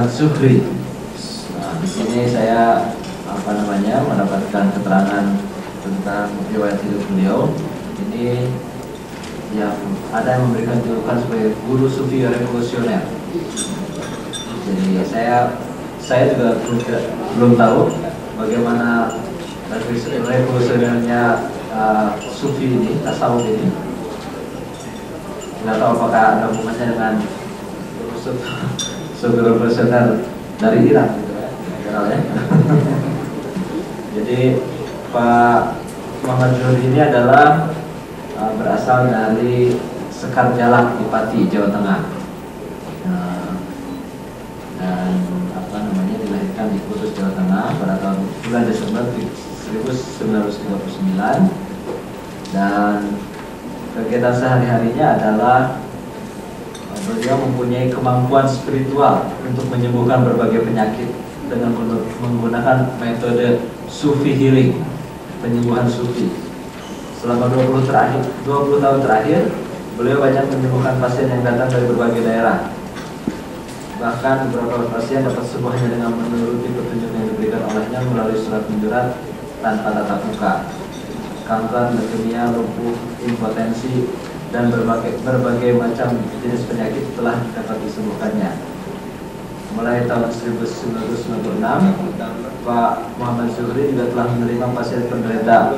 Muhammad Zuhri. Nah, di sini saya mendapatkan keterangan tentang riwayat hidup beliau. Ini yang ada yang memberikan julukan sebagai guru sufi revolusioner. Jadi saya juga belum tahu bagaimana revolusionernya sufi ini, tasawuf ini. Nggak tahu apakah ada hubungannya dengan sufi revolusioner dari Irak gitu ya. Jadi Pak Muhammad Zuhri ini adalah berasal dari Sekar Jalak di Pati, Jawa Tengah. Dan dilahirkan di Kudus, Jawa Tengah pada bulan Desember 1939. Dan kegiatan sehari-harinya adalah beliau mempunyai kemampuan spiritual untuk menyembuhkan berbagai penyakit dengan menggunakan metode Sufi healing, penyembuhan Sufi. Selama 20 tahun terakhir, beliau banyak menyembuhkan pasien yang datang dari berbagai daerah. Bahkan beberapa pasien dapat sembuh hanya dengan menuruti petunjuk yang diberikan olehnya melalui surat menyurat tanpa tatap muka. Kanker, leukemia, lumpuh, impotensi, dan berbagai macam jenis penyakit telah dapat disembuhkannya. Mulai tahun 1996, Pak Muhammad Zuhri juga telah menerima pasien penderita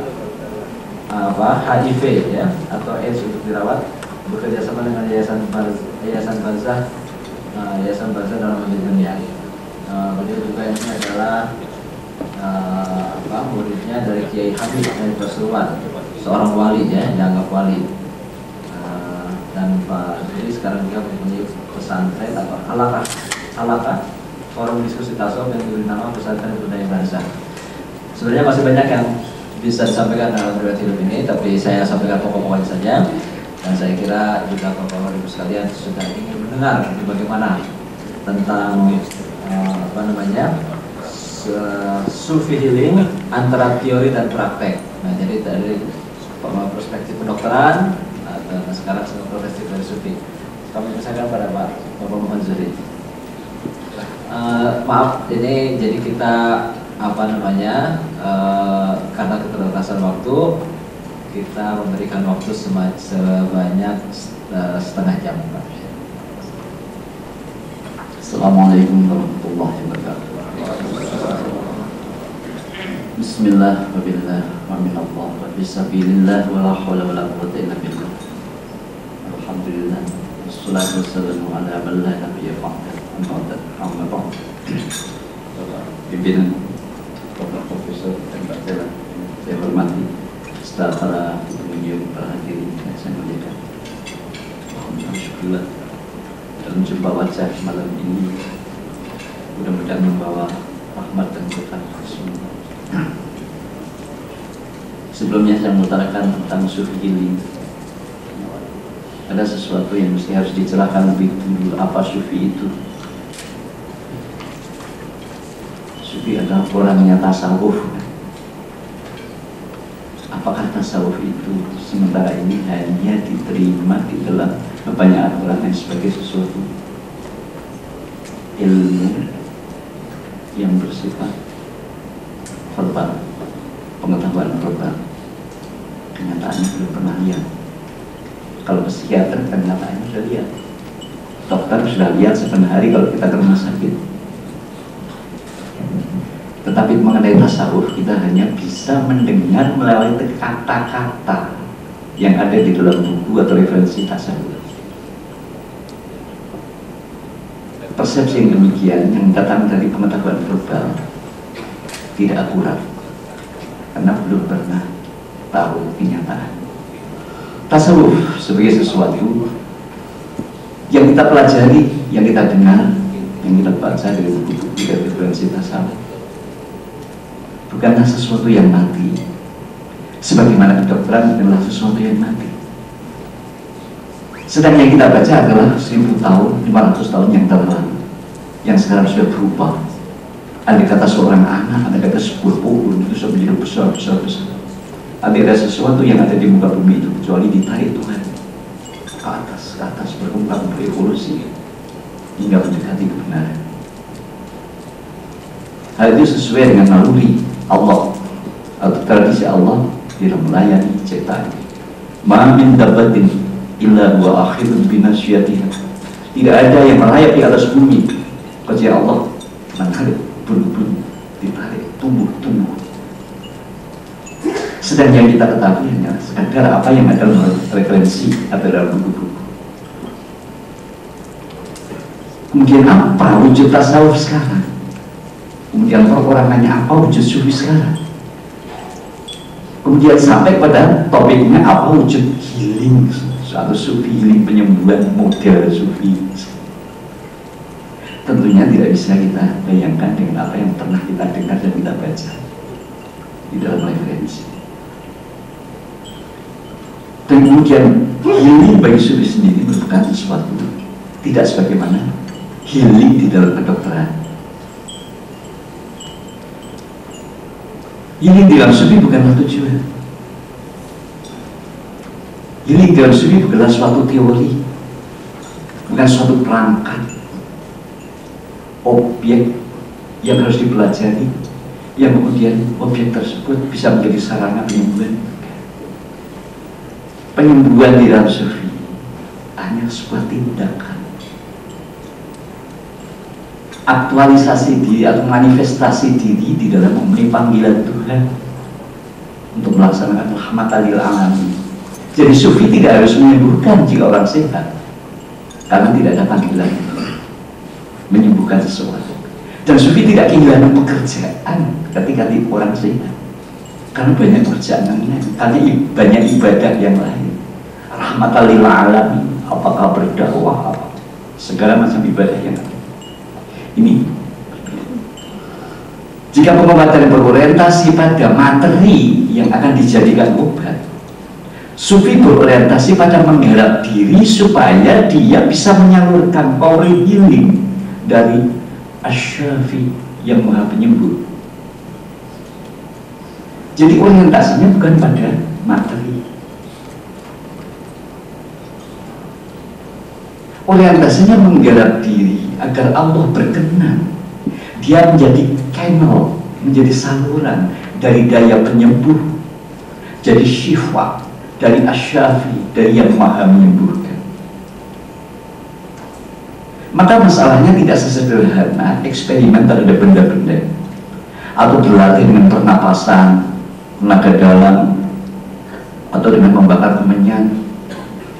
HIV ya, atau AIDS untuk dirawat, bekerja sama dengan Yayasan Bazah dalam dunia. Beliau juga ini adalah muridnya dari Kiai Habib dari Pasuruan, seorang wali ya, dianggap wali. Dan Pak Zuhri sekarang juga mempunyai pesantren atau halakah forum diskusi tasawuf yang diberi nama Pesantren Budaya Barzah. Sebenarnya masih banyak yang bisa disampaikan dalam riwayat hidup ini, tapi saya sampaikan pokok-pokoknya saja. Dan saya kira juga Bapak-Bapak Ibu sekalian sudah ingin mendengar bagaimana tentang Sufi healing antara teori dan praktek. Nah, jadi dari perspektif kedokteran dan sekarang perspektif dari Sufi. Kami persilakan pada Bapak Muhammad Zuhri. Maaf, ini jadi kita karena keterbatasan waktu, kita memberikan waktu sebanyak setengah jam. Assalamualaikum warahmatullahi wabarakatuh. Bismillah wa billah wa minallah wa bisabilillah wa la hawla wa la quwwata illa billah. Alhamdulillah wassalatu wassalamu ala man la nabiyya ba'da. Amma ba'd. Pimpinan Bapak Profesor dan Pak Tela, saya hormati serta para pengunjung, para hadirin yang saya muliakan. Alhamdulillah dalam jumpa wajah malam ini mudah-mudahan membawa rahmat dan berkah Rasulullah. Sebelumnya saya mengutarakan tentang Sufi healing. Ada sesuatu yang mesti harus dijelaskan lebih dulu, apa Sufi itu. Sufi adalah orangnya tasawuf. Apakah tasawuf itu sementara ini hanya diterima di dalam kebanyakan orang yang sebagai sesuatu ilmu yang bersifat verbal, pengetahuan verbal, kenyataannya belum pernah lihat. Kalau psikiater kenyataannya sudah lihat, dokter sudah lihat sepenuh hari kalau kita ke rumah sakit. Tetapi mengenai tasawuf kita hanya bisa mendengar melalui kata-kata yang ada di dalam buku atau referensi tasawuf. Persepsi yang demikian yang datang dari pengetahuan verbal tidak akurat karena belum pernah tahu kenyataan. Tasawuf sebagai sesuatu yang kita pelajari, yang kita dengar, yang kita baca dari buku-buku dan referensi tasawuf bukanlah sesuatu yang mati, sebagaimana kedokteran adalah sesuatu yang mati. Sedang yang kita baca adalah 1000 tahun, 500 tahun yang terlalu, yang sekarang sudah berubah. Andai kata seorang anak, andai kata sebuah pohon itu sudah menjadi besar. Andai ada sesuatu yang ada di muka bumi itu kecuali ditarik Tuhan ke atas berkembang, berevolusi hingga mendekati kebenaran. Hal itu sesuai dengan naluri Allah atau tradisi Allah dalam melayani ciptaan. Ma min dabbatin illa wa akhirun binasyatiha. Tidak ada yang merayap di atas bumi kecuali Allah menarik bulu-bulu, ditarik tumbuh-tumbuh. Sedang yang kita ketahui hanya sekadar apa yang ada dalam referensi atau dalam buku-buku. Kemudian apa wujud tasawuf sekarang? Kemudian perorangannya apa wujud sufi sekarang? Kemudian sampai pada topiknya apa wujud healing, suatu sufi healing, penyembuhan model sufi. Tentunya tidak bisa kita bayangkan dengan apa yang pernah kita dengar dan kita baca di dalam referensi. Dan kemudian healing bagi sufi sendiri merupakan sesuatu tidak sebagaimana healing di dalam kedokteran. Healing di dalam sufi bukanlah tujuan. Healing di dalam sufi bukanlah suatu teori, bukan suatu perangkat, objek yang harus dipelajari, yang kemudian objek tersebut bisa menjadi sarana penyembuhan. Penyembuhan di dalam sufi hanya sebuah tindakan, aktualisasi diri atau manifestasi diri di dalam memenuhi panggilan Tuhan untuk melaksanakan rahmatan lil alamin. Jadi sufi tidak harus menyembuhkan jika orang sehat, karena tidak ada panggilan menyembuhkan sesuatu. Dan sufi tidak kehilangan pekerjaan ketika orang sehat, karena banyak pekerjaan yang lain, karena banyak ibadah yang lain. Rahmatan lil alamin, apakah berdakwah, apa segala macam ibadah yang lain. Ini jika pengobatan berorientasi pada materi yang akan dijadikan obat, sufi berorientasi pada menggarap diri supaya dia bisa menyalurkan power healing dari Asy-Syafi yang maha penyembuh. Jadi orientasinya bukan pada materi, orientasinya menggarap diri agar Allah berkenan. Dia menjadi channel, menjadi saluran dari daya penyembuh, jadi syifa dari Asy-Syafi, dari yang maha menyembuhkan. Maka masalahnya tidak sesederhana eksperimen terhadap benda-benda atau berlatih dengan pernapasan, tenaga dalam, atau dengan membakar kemenyan.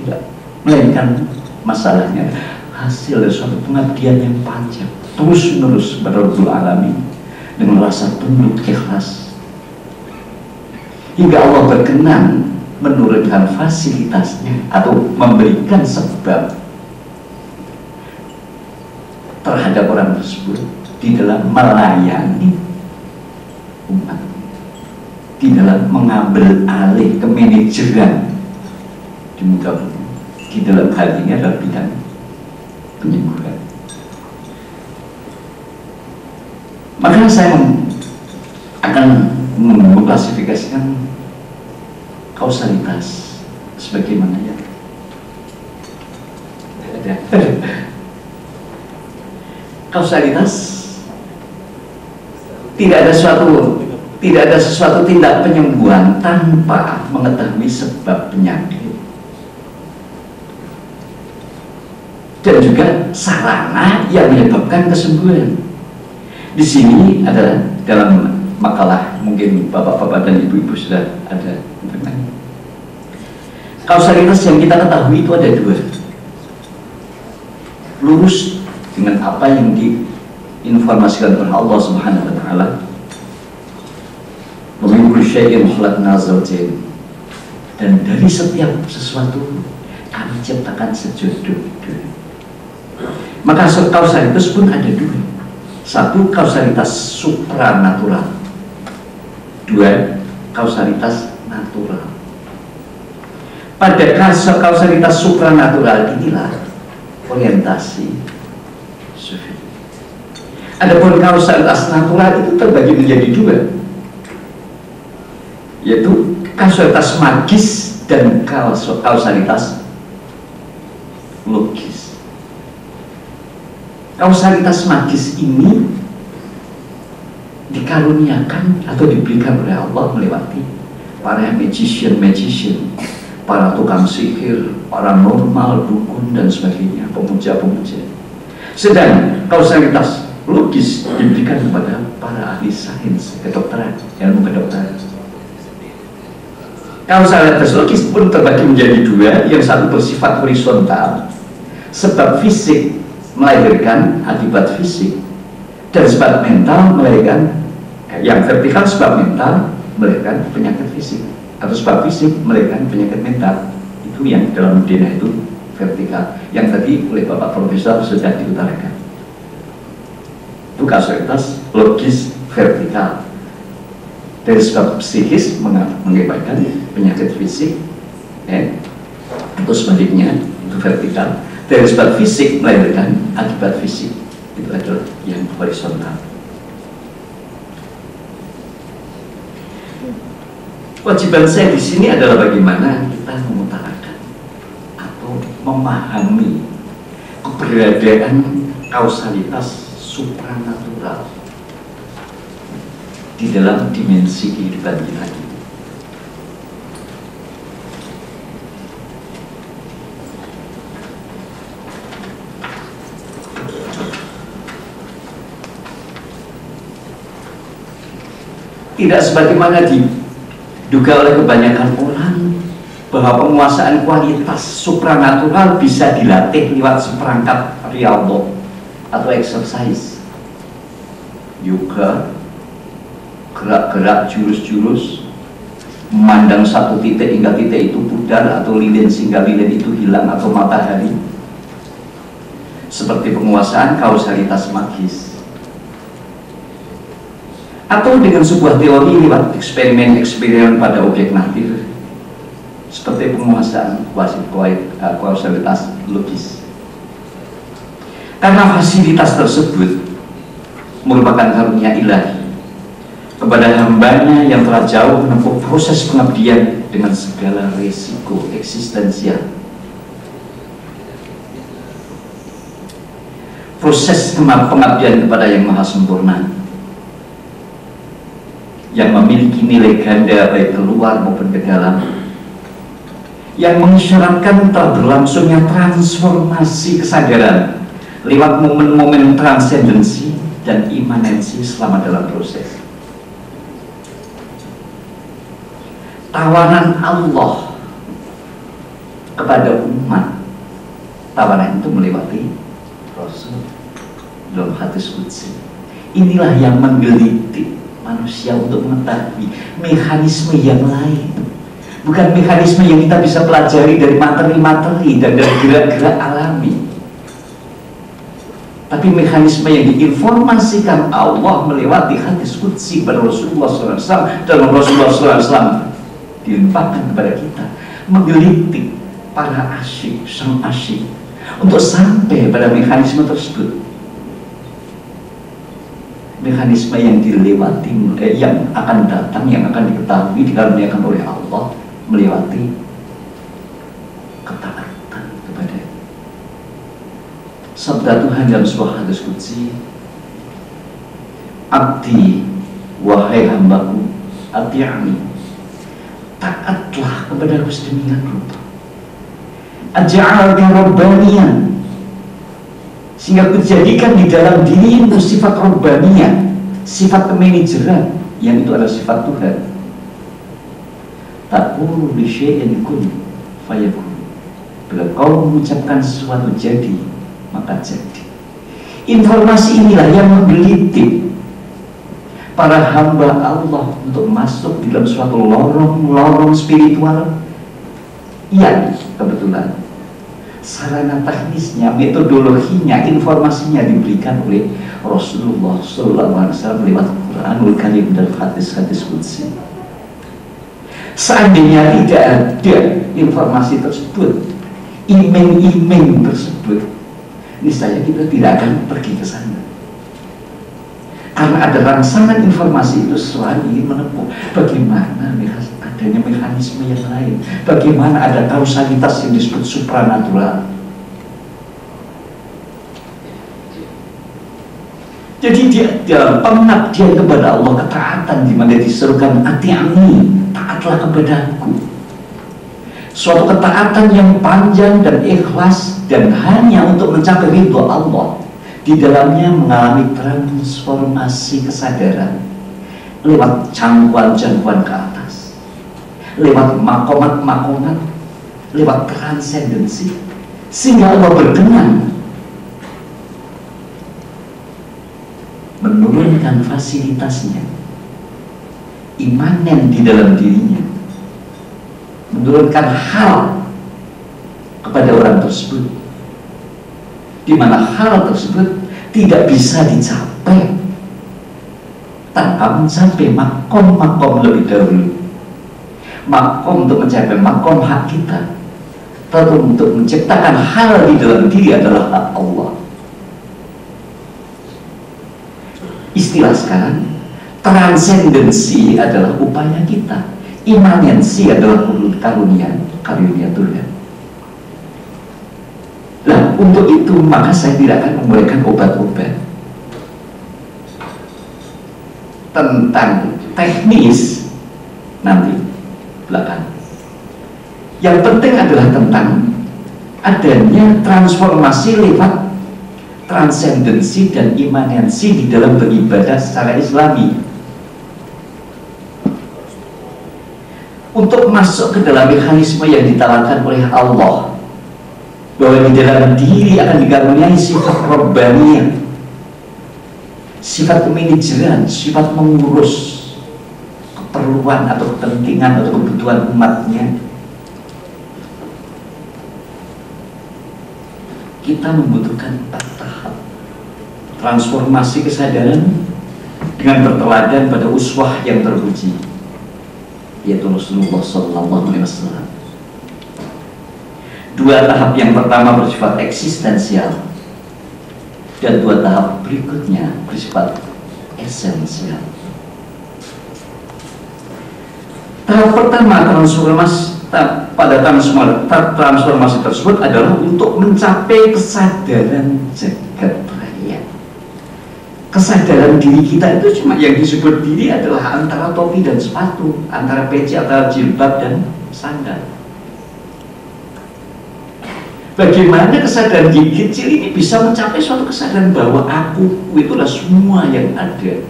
Tidak, melainkan masalahnya hasil dari suatu pengabdian yang panjang terus menerus kepada Rabbul Alamin dengan rasa tunduk ikhlas, hingga Allah berkenan menurunkan fasilitasnya atau memberikan sebab terhadap orang tersebut di dalam melayani umat, di dalam mengambil alih kemanajeran di muka bumi. Di dalam hal ini adalah bidang penyembuhan. Maka saya akan mengklasifikasikan kausalitas sebagaimana yang ada. Kausalitas tidak ada sesuatu tindak penyembuhan tanpa mengetahui sebab penyakit dan juga sarana yang menyebabkan kesembuhan. Di sini adalah dalam makalah, mungkin bapak-bapak dan ibu-ibu sudah ada. Kausalitas yang kita ketahui itu ada dua. Lurus dengan apa yang diinformasikan oleh Allah Subhanahu wa taala. Wa min kulli syai'in khalaqna zawjayn. Dan dari setiap sesuatu kami ciptakan sejodoh. Maka kausalitas pun ada dua. Satu, kausalitas supranatural. Dua, kausalitas natural. Pada kausalitas supranatural inilah orientasi sufi. Adapun kausalitas natural itu terbagi menjadi dua, yaitu kausalitas magis dan kausalitas logis. Kausalitas magis ini dikaruniakan atau diberikan oleh Allah melewati para magician, para tukang sihir, paranormal, dukun dan sebagainya, pemuja-pemuja. Sedang kausalitas logis diberikan kepada para ahli sains, kedokteran, ilmu kedokteran. Kausalitas logis pun terbagi menjadi dua, yang satu bersifat horizontal, sebab fisik melahirkan akibat fisik, dan sebab mental melahirkan, yang vertikal sebab mental melahirkan penyakit fisik, atau sebab fisik melahirkan penyakit mental. Itu yang dalam dunia itu vertikal, yang tadi oleh Bapak Profesor sudah diutarakan. Itu kausalitas logis vertikal. Dari sebab psikis mengakibatkan penyakit fisik, atau sebaliknya itu vertikal. Dari sebab fisik melahirkan akibat fisik, itu adalah yang horizontal. Kewajiban saya di sini adalah bagaimana kita mengutarakan atau memahami keberadaan kausalitas supranatural di dalam dimensi kehidupan kita ini. Tidak sebagaimana diduga oleh kebanyakan orang bahwa penguasaan kualitas supranatural bisa dilatih lewat seperangkat riyadhah atau exercise, yoga, gerak-gerak jurus-jurus, memandang satu titik hingga titik itu pudar, atau lilin sehingga lilin itu hilang, atau matahari, seperti penguasaan kausalitas magis, atau dengan sebuah teori lewat eksperimen pada objek natif, seperti penguasaan kausalitas logis. Karena fasilitas tersebut merupakan karunia ilahi kepada hambanya yang telah jauh menempuh proses pengabdian dengan segala resiko eksistensial. Proses pengabdian kepada yang maha sempurna, yang memiliki nilai ganda baik keluar maupun ke dalam, yang mengisyaratkan telah berlangsungnya transformasi kesadaran lewat momen-momen transendensi dan imanensi selama dalam proses. Tawanan Allah kepada umat, tawanan itu melewati Rasul dalam hadis qudsi. Inilah yang menggelitik manusia untuk mengetahui mekanisme yang lain, bukan mekanisme yang kita bisa pelajari dari materi-materi dan dari gerak-gerak alami, tapi mekanisme yang diinformasikan Allah melewati hadis qudsi pada Rasulullah SAW, dan Rasulullah SAW dilimpahkan kepada kita, menggelitik para asyik, sang asyik, untuk sampai pada mekanisme tersebut. Mekanisme yang dilewati, yang akan datang, yang akan diketahui, dikaruniakan oleh Allah melewati ketaatan kepada sabda Tuhan dalam sebuah hadis qudsi, abdi, wahai hambaku, ati'ani, taatlah kepada aku sedemikian rupa, aj'alni rabbaniyan, sehingga kujadikan di dalam dirimu sifat rabbaniyah, sifat kemanajeran, yang itu adalah sifat Tuhan. Taqulu li syai'in kun fayakun, bila kau mengucapkan sesuatu jadi, maka jadi. Informasi inilah yang menggelitik para hamba Allah untuk masuk di dalam suatu lorong-lorong spiritual yang kebetulan sarana teknisnya, metodologinya, informasinya diberikan oleh Rasulullah SAW lewat Quranul Karim dan hadis-hadis qudsi. Seandainya tidak ada informasi tersebut, iming-iming tersebut, niscaya kita tidak akan pergi ke sana. Karena ada rangsangan informasi itu selalu ingin menempuh bagaimana adanya mekanisme yang lain, bagaimana ada kausalitas yang disebut supranatural. Jadi dia dalam pengabdian kepada Allah, ketaatan di mana diserukan ati'ani, taatlah kepadaku. Suatu ketaatan yang panjang dan ikhlas dan hanya untuk mencapai ridho Allah. Di dalamnya mengalami transformasi kesadaran lewat jangkauan-jangkauan ke atas, lewat makomat-makomat, lewat transendensi, sehingga Allah berkenan menurunkan fasilitasnya, imanen di dalam dirinya, menurunkan hal kepada orang tersebut, di mana hal tersebut tidak bisa dicapai tanpa mencapai makom-makom lebih dahulu. Makom untuk mencapai makom hak kita, tentu untuk menciptakan hal di dalam diri adalah hak Allah. Istilah sekarang, transendensi adalah upaya kita, imanensi adalah karunia Tuhan. Nah, untuk itu maka saya tidak akan memberikan obat-obat tentang teknis nanti belakang. Yang penting adalah tentang adanya transformasi lewat transendensi dan imanensi di dalam beribadah secara Islami. Untuk masuk ke dalam mekanisme yang ditawarkan oleh Allah, bahwa di dalam diri akan dikaruniai sifat Rabbaniyah, sifat kemanajeran, sifat mengurus keperluan atau kepentingan atau kebutuhan umatnya. Kita membutuhkan 4 tahap transformasi kesadaran dengan berteladan pada uswah yang terpuji, yaitu Rasulullah SAW. 2 tahap yang pertama bersifat eksistensial dan 2 tahap berikutnya bersifat esensial. Tahap pertama pada transformasi tersebut adalah untuk mencapai kesadaran jagat raya. Kesadaran diri kita itu cuma yang disebut diri adalah antara topi dan sepatu, antara peci, antara jilbab dan sandal. Bagaimana kesadaran diri kecil ini bisa mencapai suatu kesadaran bahwa aku itulah semua yang ada.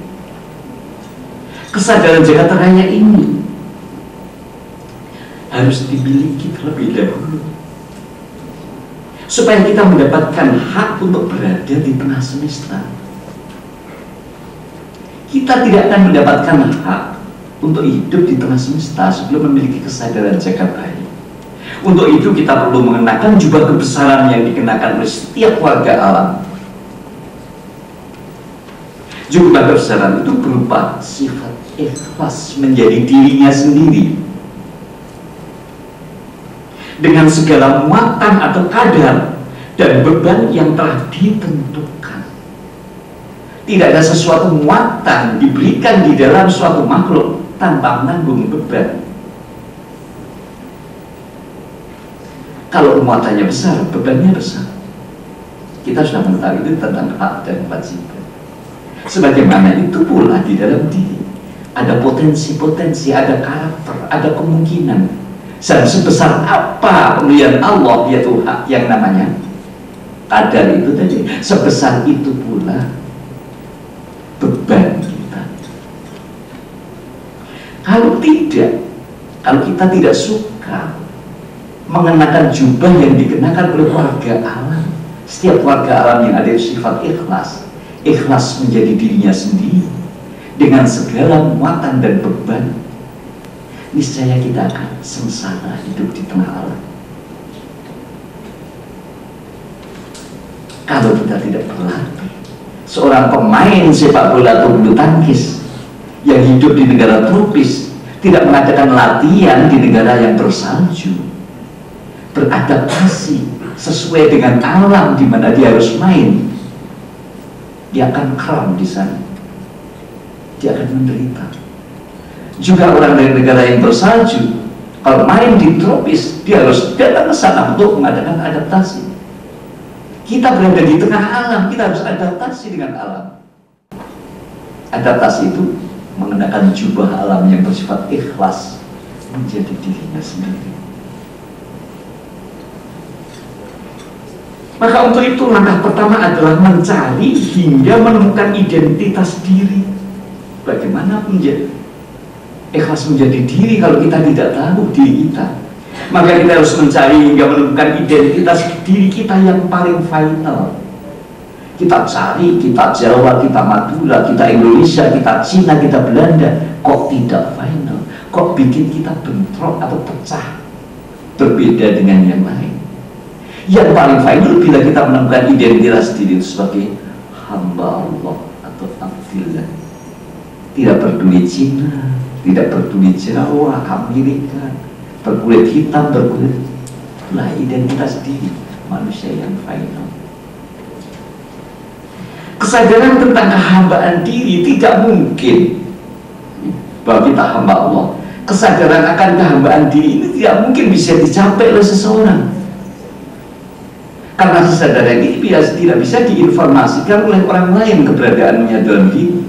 Kesadaran jagat raya ini harus dimiliki terlebih dahulu supaya kita mendapatkan hak untuk berada di tengah semesta. Kita tidak akan mendapatkan hak untuk hidup di tengah semesta sebelum memiliki kesadaran jagat raya. Untuk itu kita perlu mengenakan jubah kebesaran yang dikenakan oleh setiap warga alam. Jubah kebesaran itu berupa sifat ikhlas menjadi dirinya sendiri, dengan segala muatan atau kadar dan beban yang telah ditentukan. Tidak ada sesuatu muatan diberikan di dalam suatu makhluk tanpa menanggung beban. Kalau muatannya besar, bebannya besar. Kita sudah mengetahui itu tentang hak dan kewajiban. Sebagaimana itu pula di dalam diri ada potensi-potensi, ada karakter, ada kemungkinan. Dan sebesar apa pemberian Allah, yaitu hak yang namanya kadar itu tadi, sebesar itu pula beban kita. Kalau kita tidak suka mengenakan jubah yang dikenakan oleh warga alam, setiap warga alam yang ada sifat ikhlas menjadi dirinya sendiri dengan segala muatan dan beban, niscaya kita akan sengsara hidup di tengah alam. Kalau kita tidak berlatih, seorang pemain sepak bola atau bulu tangkis yang hidup di negara tropis tidak mengadakan latihan di negara yang bersalju, beradaptasi sesuai dengan alam di mana dia harus main, dia akan kram di sana, dia akan menderita. Juga orang dari negara yang bersalju, kalau main di tropis, dia harus datang ke sana untuk mengadakan adaptasi. Kita berada di tengah alam, kita harus adaptasi dengan alam. Adaptasi itu mengenakan jubah alam yang bersifat ikhlas menjadi dirinya sendiri. Maka untuk itu langkah pertama adalah mencari hingga menemukan identitas diri. Bagaimana ikhlas menjadi diri kalau kita tidak tahu diri kita? Maka kita harus mencari hingga menemukan identitas diri kita yang paling final. Kita cari, kita Jawa, kita Madura, kita Indonesia, kita Cina, kita Belanda. Kok tidak final? Kok bikin kita bentrok atau pecah? Berbeda dengan yang lain. Yang paling final bila kita menemukan identitas diri sebagai hamba Allah atau abdillah. Tidak peduli Cina, tidak peduli Jawa, Amerika, berkulit hitam, berkulit. Itulah identitas diri manusia yang final. Kesadaran tentang kehambaan diri tidak mungkin bahwa kita hamba Allah. Kesadaran akan kehambaan diri ini tidak mungkin bisa dicapai oleh seseorang, karena kesadaran ini tidak bisa diinformasikan oleh orang lain keberadaannya dalam diri.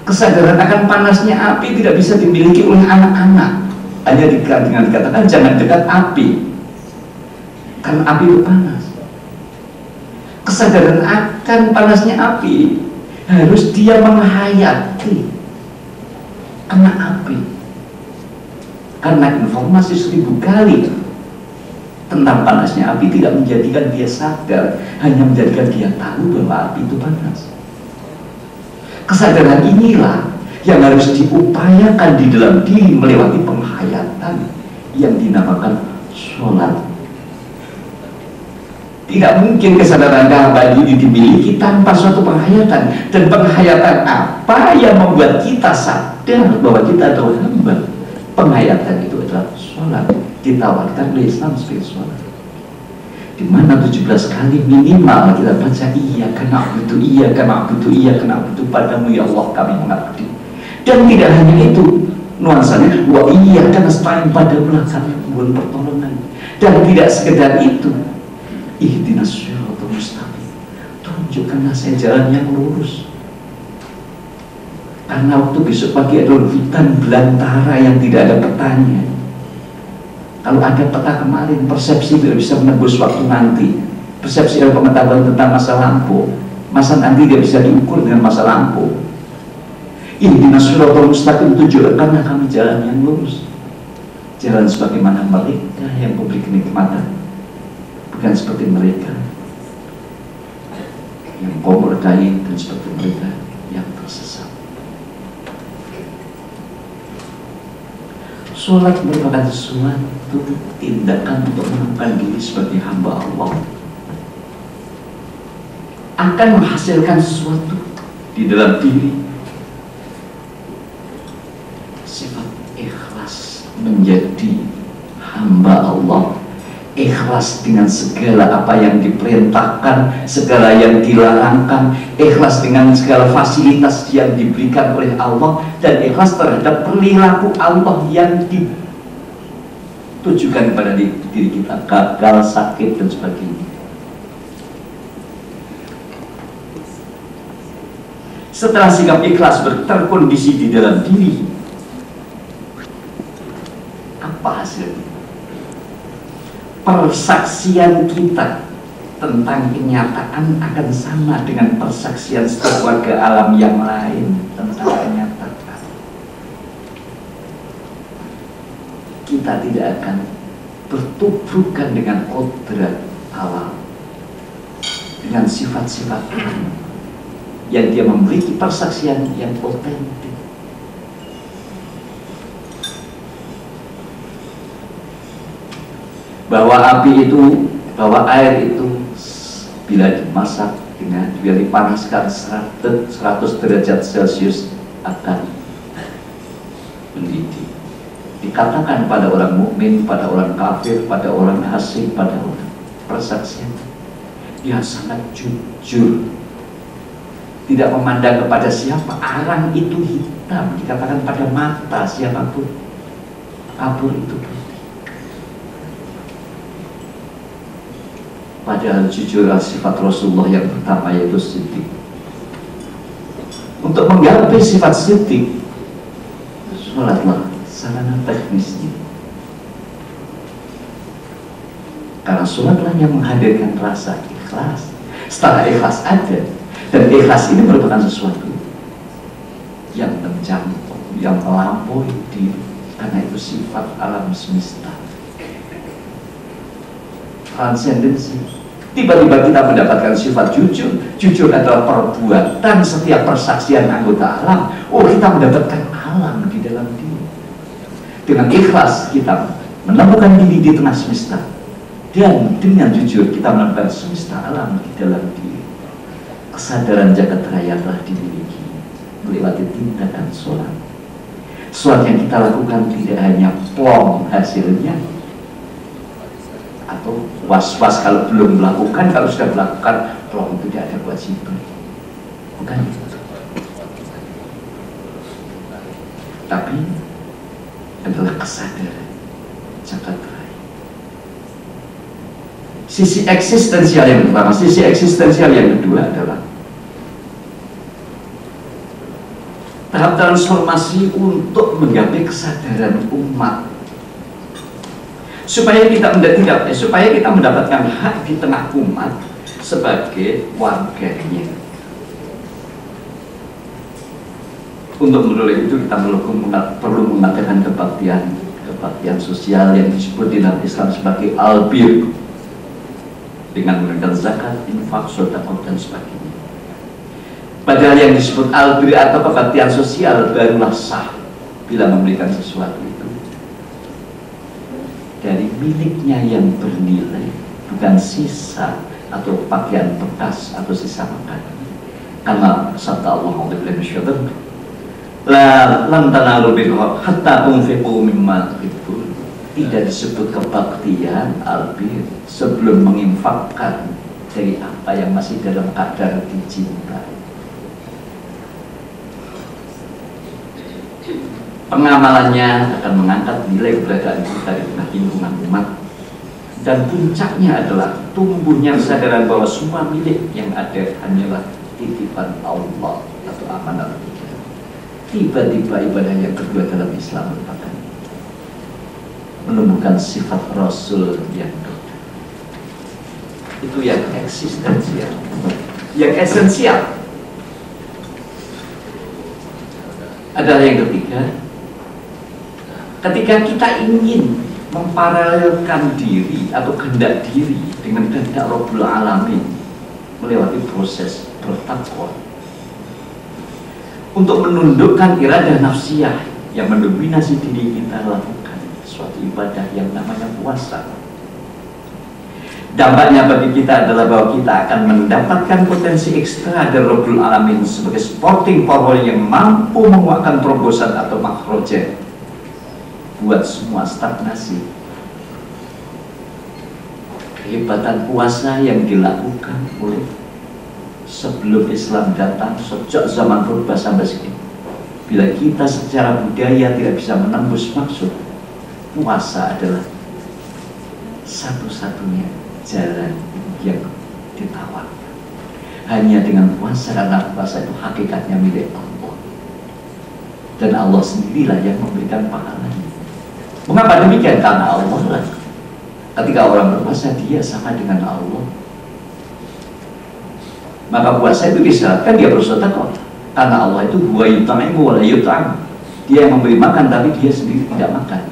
Kesadaran akan panasnya api tidak bisa dimiliki oleh anak-anak. Hanya dengan dikatakan jangan dekat api, karena api itu panas. Kesadaran akan panasnya api harus dia menghayati kena api, karena informasi 1000 kali tentang panasnya api tidak menjadikan dia sadar, hanya menjadikan dia tahu bahwa api itu panas. Kesadaran inilah yang harus diupayakan di dalam diri melewati penghayatan yang dinamakan sholat. Tidak mungkin kesadaran kehambaan diri dimiliki tanpa suatu penghayatan. Dan penghayatan apa yang membuat kita sadar bahwa kita adalah hamba? Penghayatan itu adalah sholat. Ditawarkan oleh Islam sebagai sholat, di mana 17 kali minimal kita baca iya karena butuh padamu ya Allah kami mengabdi. Dan tidak hanya itu, nuansanya wa iya karena selain padamu lah kami mohon pertolongan. Dan tidak sekedar itu, ihdinas siratal mustaqim, tunjukkanlah saya jalan yang lurus. Karena waktu besok pagi adalah hutan belantara yang tidak ada petanya. Kalau ada peta kemarin, persepsi tidak bisa menembus waktu nanti. Persepsi adalah pengetahuan tentang masa lampau. Masa nanti tidak bisa diukur dengan masa lampau. Ihdinas siratal mustaqim, tunjukkanlah kami jalan yang lurus. Jalan sebagaimana mereka yang memberi kenikmatan, bukan seperti mereka yang kau murkai, dan seperti mereka yang tersesat. Sholat merupakan suatu tindakan untuk menemukan diri sebagai hamba Allah, akan menghasilkan sesuatu di dalam diri, sifat ikhlas menjadi hamba Allah. Ikhlas dengan segala apa yang diperintahkan, segala yang dilarangkan, ikhlas dengan segala fasilitas yang diberikan oleh Allah, dan ikhlas terhadap perilaku Allah yang ditujukan kepada diri kita, gagal, sakit, dan sebagainya. Setelah sikap ikhlas terkondisi di dalam diri, apa hasilnya? Persaksian kita tentang kenyataan akan sama dengan persaksian setiap warga alam yang lain tentang kenyataan. Kita tidak akan bertubrukan dengan kodrat alam, dengan sifat-sifat yang dia memiliki persaksian yang otentik. Bahwa api itu, bahwa air itu bila dimasak dengan bila dipanaskan 100 derajat Celcius akan mendidih. Dikatakan pada orang mukmin, pada orang kafir, pada orang asing, pada orang persaksian, dia sangat jujur, tidak memandang kepada siapa. Arang itu hitam, dikatakan pada mata siapapun, kabur itu putih. Padahal jujur sifat Rasulullah yang pertama yaitu siddiq. Untuk menggapai sifat siddiq, sholatlah sarana teknisnya. Karena sholatlah yang menghadirkan rasa ikhlas. Setelah ikhlas ada, dan ikhlas ini merupakan sesuatu yang mencampur, yang melampaui diri, karena itu sifat alam semesta, transendensi. Tiba-tiba kita mendapatkan sifat jujur. Jujur adalah perbuatan setiap persaksian anggota alam. Oh, kita mendapatkan alam di dalam diri. Dengan ikhlas kita menemukan diri di tengah semesta, dan dengan jujur kita menemukan semesta alam di dalam diri. Kesadaran jagat raya telah dimiliki melewati tindakan sholat. Sholat yang kita lakukan tidak hanya plong hasilnya, atau was-was kalau belum melakukan, kalau sudah melakukan plong tidak ada kewajiban. Bukan itu. Tapi adalah kesadaran jagat raya. Sisi eksistensial yang pertama. Sisi eksistensial yang kedua adalah tahap transformasi untuk menggapai kesadaran umat, supaya kita mendapatkan hak di tengah umat sebagai warganya. Untuk menolak itu kita perlu mengatakan kebaktian sosial yang disebut di dalam Islam sebagai albir, dengan menunaikan zakat, infak, sedekah dan sebagainya. Padahal yang disebut albir atau kebaktian sosial barulah sah bila memberikan sesuatu itu dari miliknya yang bernilai, bukan sisa atau pakaian bekas atau sisa makanan. Karena sabda Allah lan tanalu birra hatta tunfiqu mimma tuhibbun. Tidak disebut kebaktian albir sebelum menginfakkan dari apa yang masih dalam kadar dicintai. Pengamalannya akan mengangkat nilai keberadaan kita di tengah lingkungan umat, dan puncaknya adalah tumbuhnya kesadaran bahwa semua milik yang ada hanyalah titipan Allah atau amanat kita. Tiba-tiba ibadah yang kedua dalam Islam merupakan menumbuhkan sifat Rasul yang kedua. Itu yang eksistensial, yang esensial. Adalah yang ketiga, ketika kita ingin memparalelkan diri atau kehendak diri dengan kehendak Rabbul Alamin melewati proses bertakwa untuk menundukkan iradah nafsiyah yang mendominasi diri kita, lakukan suatu ibadah yang namanya puasa. Dampaknya bagi kita adalah bahwa kita akan mendapatkan potensi ekstra dari Rabbul Alamin sebagai supporting power yang mampu menguatkan terobosan atau makroja buat semua stagnasi. Kehebatan puasa yang dilakukan oleh sebelum Islam datang, sejak zaman purba sampai sekarang, bila kita secara budaya tidak bisa menembus maksud, puasa adalah satu-satunya jalan yang ditawarkan. Hanya dengan puasa, karena puasa itu hakikatnya milik Allah, dan Allah sendirilah yang memberikan pahalanya. Mengapa demikian? Karena Allah lah. Ketika orang berpuasa, dia sama dengan Allah. Maka puasa itu disyaratkan dia bersedekah, karena Allah itu huwa yut'imu wa la yut'am. Dia yang memberi makan, tapi dia sendiri tidak makan.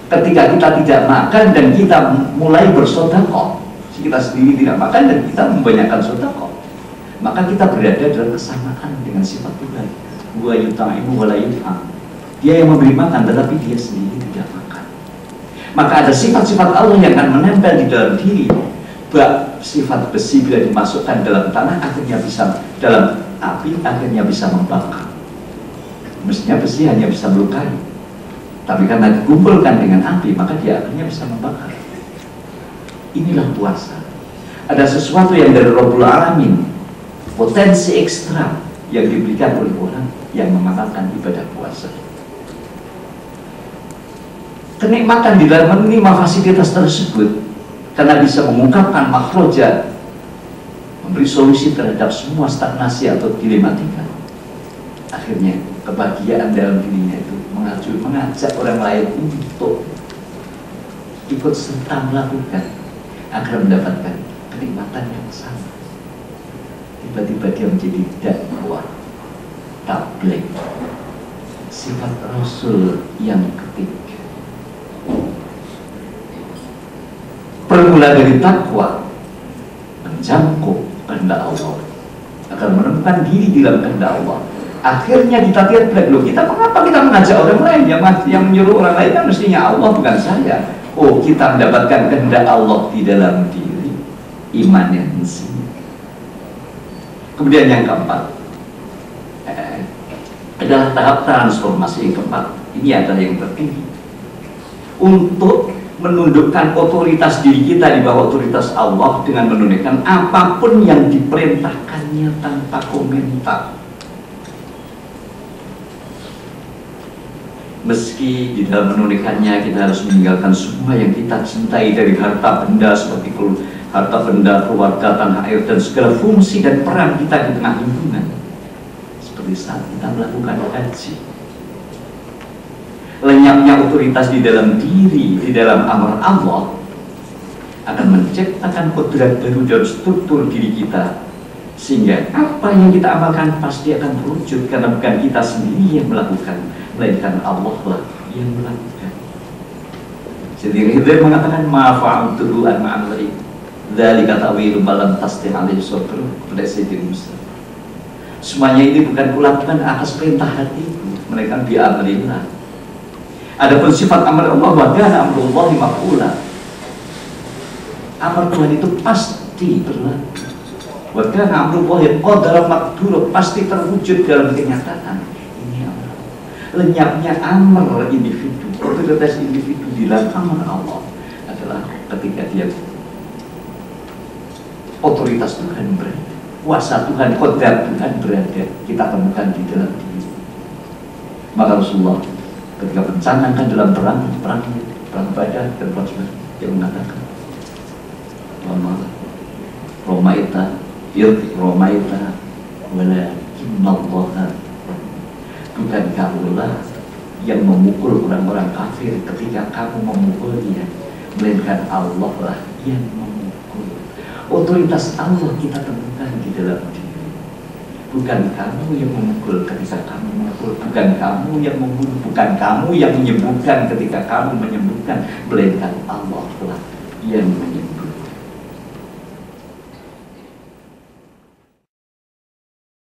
Ketika kita tidak makan dan kita mulai bersedekah, kita sendiri tidak makan dan kita membanyakkan sedekah, maka kita berada dalam kesamaan dengan sifat Tuhan. Huwa yut'imu wa la yut'am. Dia yang memberi makan, tetapi dia sendiri tidak makan. Maka ada sifat-sifat Allah yang akan menempel di dalam diri. Bak sifat besi bila dimasukkan dalam tanah, akhirnya bisa dalam api, akhirnya bisa membakar. Mestinya besi hanya bisa melukai, tapi karena dikumpulkan dengan api, maka dia akhirnya bisa membakar. Inilah puasa. Ada sesuatu yang dari Rabbul Alamin, potensi ekstra yang diberikan oleh orang yang mengamalkan ibadah puasa. Kenikmatan di dalam menerima fasilitas tersebut, karena bisa mengungkapkan makroja, memberi solusi terhadap semua stagnasi atau dilematika, akhirnya kebahagiaan dalam dirinya itu mengajak orang lain untuk ikut serta melakukan agar mendapatkan kenikmatan yang sama. Tiba-tiba dia menjadi dakwah, tabligh, sifat Rasul yang ketiga. Bermula dari takwa, menjangkau kehendak Allah, agar menemukan diri di dalam kehendak Allah. Akhirnya kita lihat, loh, mengapa kita mengajak orang lain? Yang menyuruh orang lain kan mestinya Allah, bukan saya. Oh, kita mendapatkan kehendak Allah di dalam diri, iman yang mestinya. Kemudian yang keempat adalah tahap transformasi yang keempat. Ini adalah yang tertinggi, untuk menundukkan otoritas diri kita di bawah otoritas Allah dengan menunaikan apapun yang diperintahkannya tanpa komentar. Meski di dalam menunaikannya kita harus meninggalkan semua yang kita cintai, dari harta benda seperti harta benda, keluarga, tanah air, dan segala fungsi dan peran kita di tengah lingkungan. Seperti saat kita melakukan haji, lenyapnya otoritas di dalam diri, di dalam amar Allah akan menciptakan kodrat baru dalam struktur diri kita, sehingga apa yang kita amalkan pasti akan terwujud, karena bukan kita sendiri yang melakukan, melainkan Allah lah yang melakukan. Jadi Khidir mengatakan ma'fa'amtuhu an ma'amri dzalika ta'wilu malam tasdi' alaihi sabr kepada Sayyidina Musa. Semuanya ini bukan kulakukan atas perintah hatiku, melainkan bi'amrillah. Adapun sifat amar Allah, wa kana amrullahi maf'ula. Amar Tuhan itu pasti berlaku. Wa kana amrullahi qadara maqdura, pasti terwujud dalam kenyataan. Ini amar. Lenyapnya amar individu, otoritas individu di dalam amar Allah adalah ketika dia otoritas Tuhan berada, kuasa Tuhan, kodrat Tuhan berada, kita temukan di dalam diri. Maka Rasulullah ketika mencanangkan dalam perang Badar dan perang sebagainya, dia mengatakan Romaita walakinnallaha, bukan kamulah yang memukul orang-orang kafir ketika kamu memukulnya, melainkan Allah lah yang memukul. Otoritas Allah kita temukan di dalam diri. Bukan kamu yang memukul ketika kamu memukul, bukan kamu yang membunuh, bukan kamu yang menyembuhkan ketika kamu menyembuhkan, melainkan Allah lah yang memukul.